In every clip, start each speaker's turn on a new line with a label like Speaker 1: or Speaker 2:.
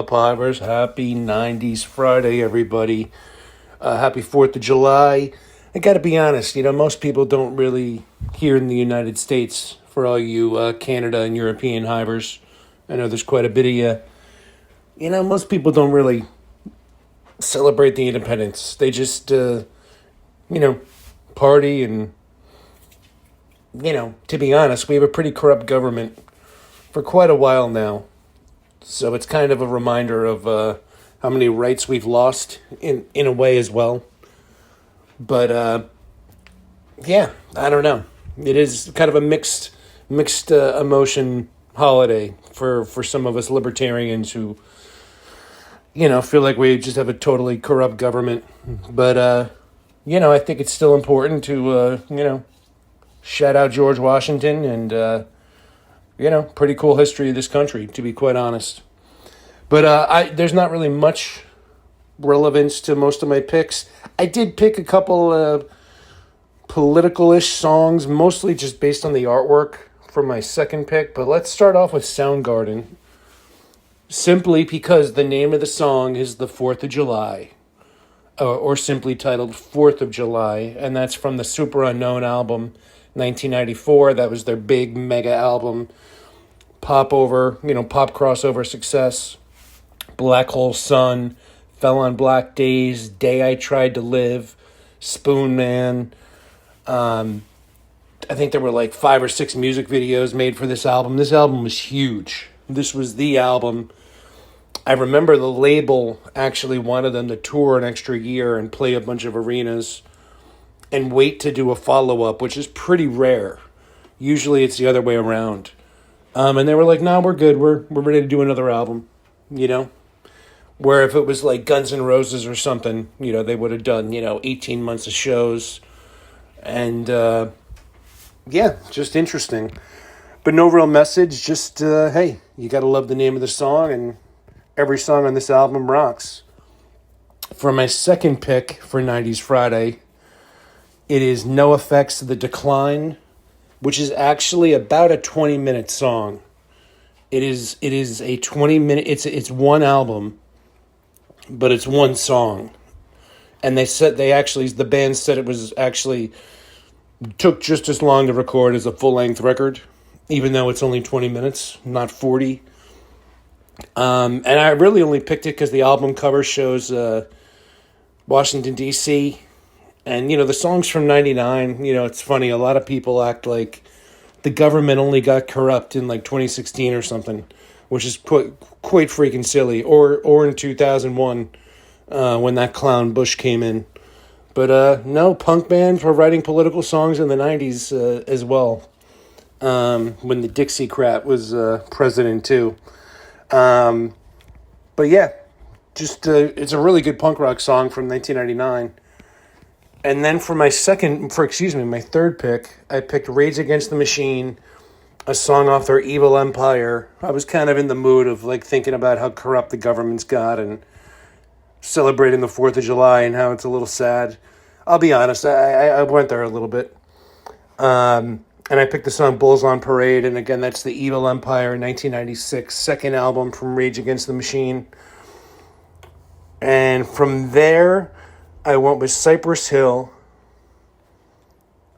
Speaker 1: Pivers, happy 90s Friday, everybody. Happy 4th of July. I gotta be honest, most people don't really, here in the United States, for all you Canada and European hivers, I know there's quite a bit of you, most people don't really celebrate the independence. They just, party and, to be honest, we have a pretty corrupt government for quite a while now. So it's kind of a reminder of how many rights we've lost in a way as well. But, yeah, I don't know. It is kind of a mixed emotion holiday for some of us libertarians who, feel like we just have a totally corrupt government. But, I think it's still important to, shout out George Washington and, pretty cool history of this country, to be quite honest. But there's not really much relevance to most of my picks. I did pick a couple political-ish songs, mostly just based on the artwork for my second pick. But let's start off with Soundgarden, simply because the name of the song is The 4th of July, or simply titled 4th of July, and that's from the Superunknown album, 1994. That was their big mega album. Pop crossover success. Black Hole Sun, Fell on Black Days, Day I Tried to Live, Spoon Man. I think there were like 5 or 6 music videos made for this album. This album was huge. This was the album. I remember the label actually wanted them to tour an extra year and play a bunch of arenas and wait to do a follow-up, which is pretty rare. Usually it's the other way around. And they were like, "No, we're good. We're ready to do another album," Where if it was like Guns N' Roses or something, they would have done, 18 months of shows. And, just interesting. But no real message, just, hey, you got to love the name of the song, and every song on this album rocks. For my second pick for 90s Friday, it is NOFX The Decline, which is actually about a 20-minute song. It is a 20-minute, it's one album, but it's one song. And the band said it was actually, took just as long to record as a full-length record, even though it's only 20 minutes, not 40. And I really only picked it because the album cover shows Washington, D.C., and, the song's from 99. It's funny. A lot of people act like the government only got corrupt in, 2016 or something, which is quite freaking silly. Or in 2001, when that clown Bush came in. But, no, punk bands were writing political songs in the 90s as well, when the Dixiecrat was president, too. But, yeah, just it's a really good punk rock song from 1999. And then for my third pick, I picked Rage Against the Machine, a song off their Evil Empire. I was kind of in the mood of thinking about how corrupt the government's got and celebrating the 4th of July and how it's a little sad. I'll be honest, I went there a little bit. And I picked the song Bulls on Parade, and again, that's the Evil Empire 1996 second album from Rage Against the Machine. And from there, I went with Cypress Hill.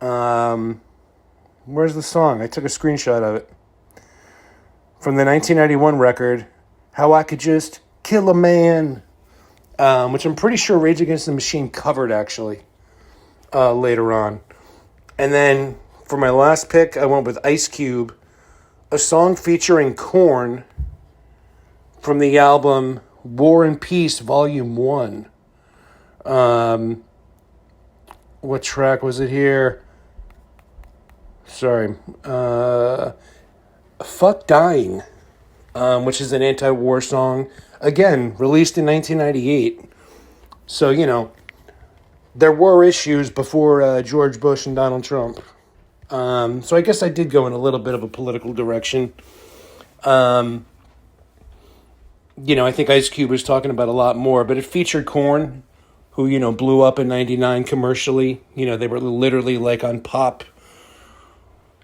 Speaker 1: Where's the song? I took a screenshot of it. From the 1991 record, How I Could Just Kill a Man, which I'm pretty sure Rage Against the Machine covered, actually, later on. And then, for my last pick, I went with Ice Cube, a song featuring Korn from the album War and Peace, Volume 1. What track was it here? Sorry. Fuck Dying, which is an anti-war song. Again, released in 1998. So, there were issues before George Bush and Donald Trump. So I guess I did go in a little bit of a political direction. I think Ice Cube was talking about a lot more, but it featured Korn, who, blew up in 99 commercially. They were literally on pop,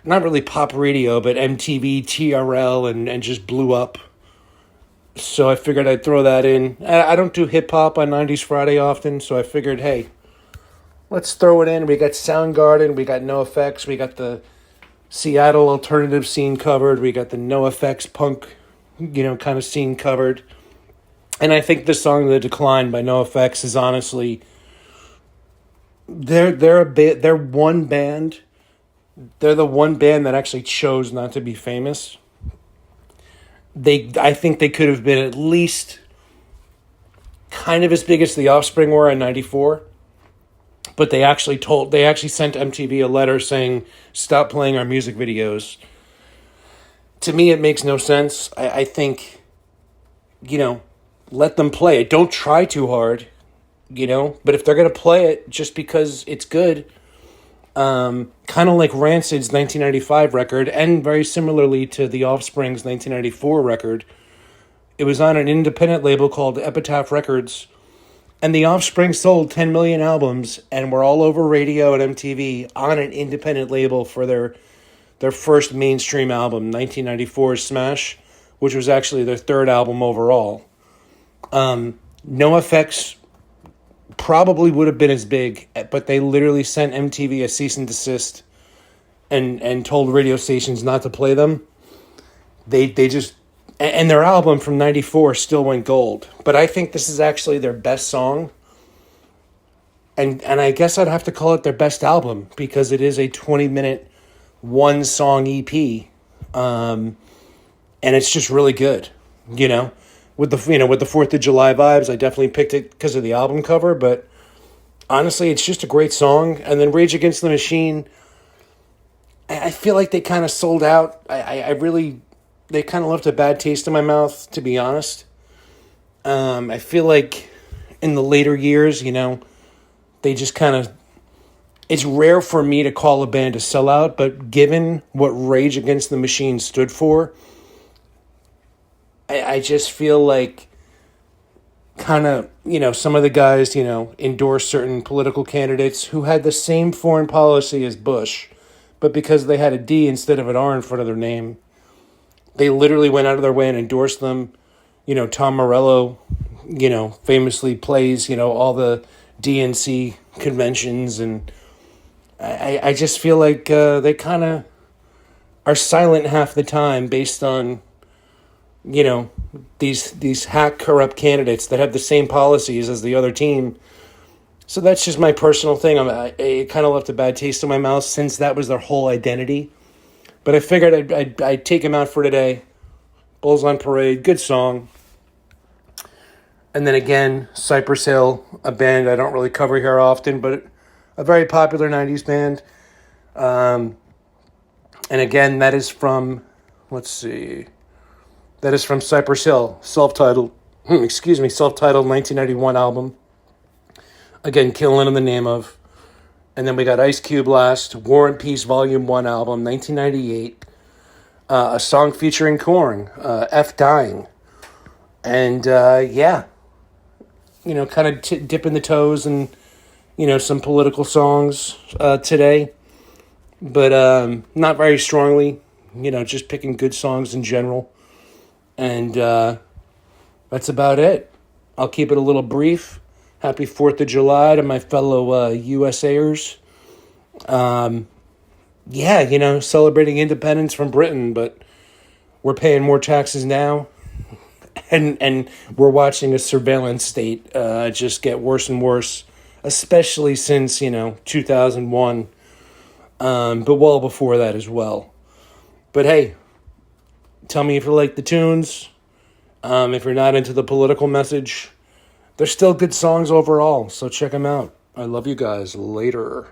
Speaker 1: not really pop radio, but MTV, TRL, and just blew up. So I figured I'd throw that in. I don't do hip hop on 90s Friday often, so I figured, hey, let's throw it in. We got Soundgarden, we got NOFX, we got the Seattle alternative scene covered, we got the NOFX punk, kind of scene covered. And I think the song "The Decline" by NOFX is honestly, they're one band. They're the one band that actually chose not to be famous. I think they could have been at least kind of as big as the Offspring were in '94, but they actually sent MTV a letter saying, "Stop playing our music videos." To me, it makes no sense. I think, let them play it. Don't try too hard, But if they're gonna play it just because it's good, kind of like Rancid's 1995 record, and very similarly to the Offspring's 1994 record, it was on an independent label called Epitaph Records, and the Offspring sold 10 million albums and were all over radio and MTV on an independent label for their first mainstream album, 1994's Smash, which was actually their third album overall. NoFX probably would have been as big, but they literally sent MTV a cease and desist and told radio stations not to play them. They just, and their album from '94 still went gold. But I think this is actually their best song. And I guess I'd have to call it their best album because it is a 20-minute one song EP. And it's just really good, With the 4th of July vibes, I definitely picked it because of the album cover, but honestly, it's just a great song. And then Rage Against the Machine, I feel like they kind of sold out. They kind of left a bad taste in my mouth, to be honest. I feel like in the later years, they just kind of, it's rare for me to call a band a sellout, but given what Rage Against the Machine stood for, I just feel like kind of, some of the guys, endorse certain political candidates who had the same foreign policy as Bush, but because they had a D instead of an R in front of their name, they literally went out of their way and endorsed them. Tom Morello, famously plays, all the DNC conventions, and I just feel like they kind of are silent half the time based on, these hack corrupt candidates that have the same policies as the other team. So that's just my personal thing. It kind of left a bad taste in my mouth since that was their whole identity. But I figured I'd take them out for today. Bulls on Parade, good song. And then again, Cypress Hill, a band I don't really cover here often, but a very popular 90s band. And again, that is from, that is from Cypress Hill, self-titled 1991 album. Again, Killing in the Name of. And then we got Ice Cube last, War and Peace Volume 1 album, 1998. A song featuring Korn, F Dying. And, kind of dipping the toes in, some political songs today. But not very strongly, just picking good songs in general. And that's about it. I'll keep it a little brief. Happy 4th of July to my fellow USAers. Celebrating independence from Britain, but we're paying more taxes now. And we're watching a surveillance state just get worse and worse, especially since, 2001. But well before that as well. But hey, tell me if you like the tunes. If you're not into the political message, they're still good songs overall, so check them out. I love you guys. Later.